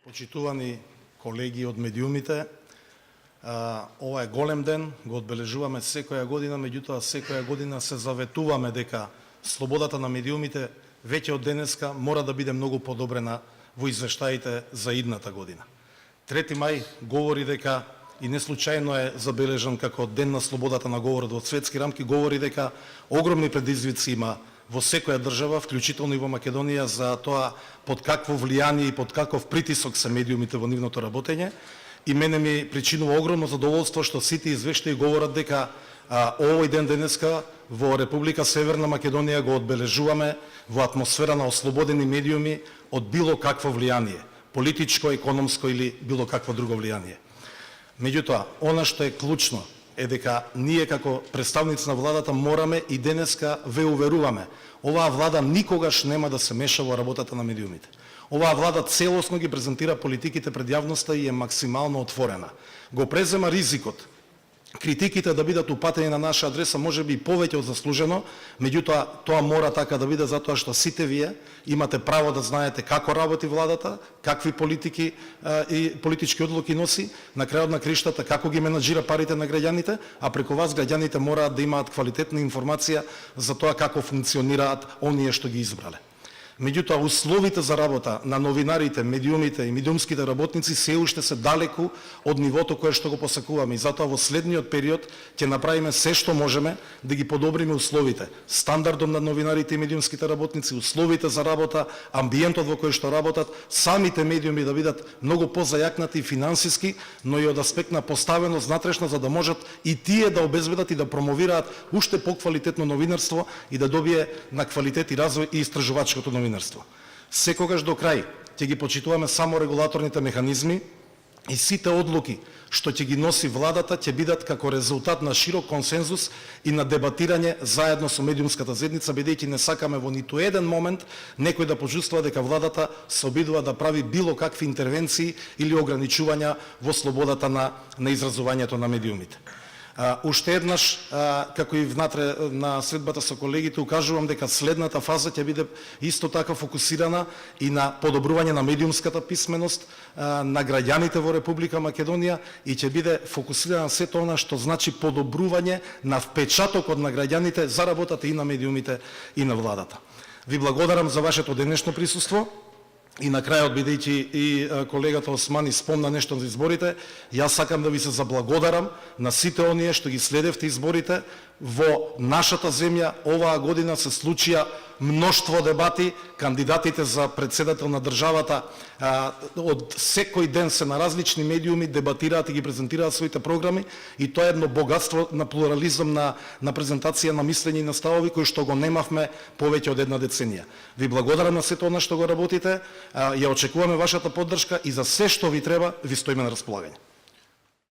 Почитувани колеги од медиумите, ова е голем ден, го одбележуваме секоја година, меѓутоа секоја година се заветуваме дека слободата на медиумите веќе од денеска мора да биде многу подобрена во извештаите за идната година. 3 мај говори дека, и не случајно е забележан како Ден на слободата на говорот во светски рамки, говори дека огромни предизвици има во секоја држава, вклучително и во Македонија, за тоа под какво влијание и под каков притисок се медиумите во нивното работење. И мене ми причинува огромно задоволство што сите извештаи говорат дека овој ден денеска во Република Северна Македонија го одбележуваме во атмосфера на ослободени медиуми од било какво влијание, политичко, економско или било какво друго влијание. Меѓутоа, она што е клучно е дека ние како представници на владата мораме и денеска ве уверуваме, оваа влада никогаш нема да се меша во работата на медиумите. Оваа влада целосно ги презентира политиките пред јавноста и е максимално отворена. Го презема ризикот критиките да бидат упатени на наша адреса, може би и повеќе од заслужено, меѓутоа тоа мора така да биде затоа што сите вие имате право да знаете како работи владата, какви политики и политички одлуки носи, на крајот на криштата како ги менаџира парите на граѓаните, а преку вас граѓаните мораат да имаат квалитетна информација за тоа како функционираат оние што ги избрале. Меѓутоа, условите за работа на новинарите, медиумите и медиумските работници се уште се далеку од нивото кое што го посакуваме. И затоа во следниот период ќе направиме се што можеме да ги подобриме условите, стандардот на новинарите и медиумските работници, условите за работа, амбиентот во кој што работат, самите медиуми да бидат многу позајакнати финансиски, но и од аспект на поставеност внатрешна, за да можат и тие да обезбедат и да промовираат уште поквалитетно новинарство и да добие на квалитет и развој и истражувачкото новинарство. Секогаш до крај ќе ги почитуваме само регулаторните механизми и сите одлуки што ќе ги носи владата ќе бидат како резултат на широк консензус и на дебатирање заедно со медиумската заедница, бидејќи не сакаме во ниту еден момент некој да почувствува дека владата се обидува да прави било какви интервенции или ограничувања во слободата на изразувањето на медиумите. Уште еднаш, како и внатре на средбата со колегите, укажувам дека следната фаза ќе биде исто така фокусирана и на подобрување на медиумската писменост на граѓаните во Република Македонија и ќе биде фокусирана сето она што значи подобрување на впечатокот на граѓаните за работата и на медиумите и на владата. Ви благодарам за вашето денешно присуство. И на крајот, бидејќи и колегата Османи спомна нешто за изборите, јас сакам да ви се заблагодарам на сите оние што ги следевте изборите. Во нашата земја оваа година се случија мноштво дебати, кандидатите за председател на државата од секој ден се на различни медиуми, дебатираат и ги презентираат своите програми и тоа е едно богатство на плурализам, на презентација на мислење и на ставови кои што го немавме повеќе од една деценија. Ви благодарам на сето она што го работите, ја очекуваме вашата поддршка и за се што ви треба ви стоиме на располагање.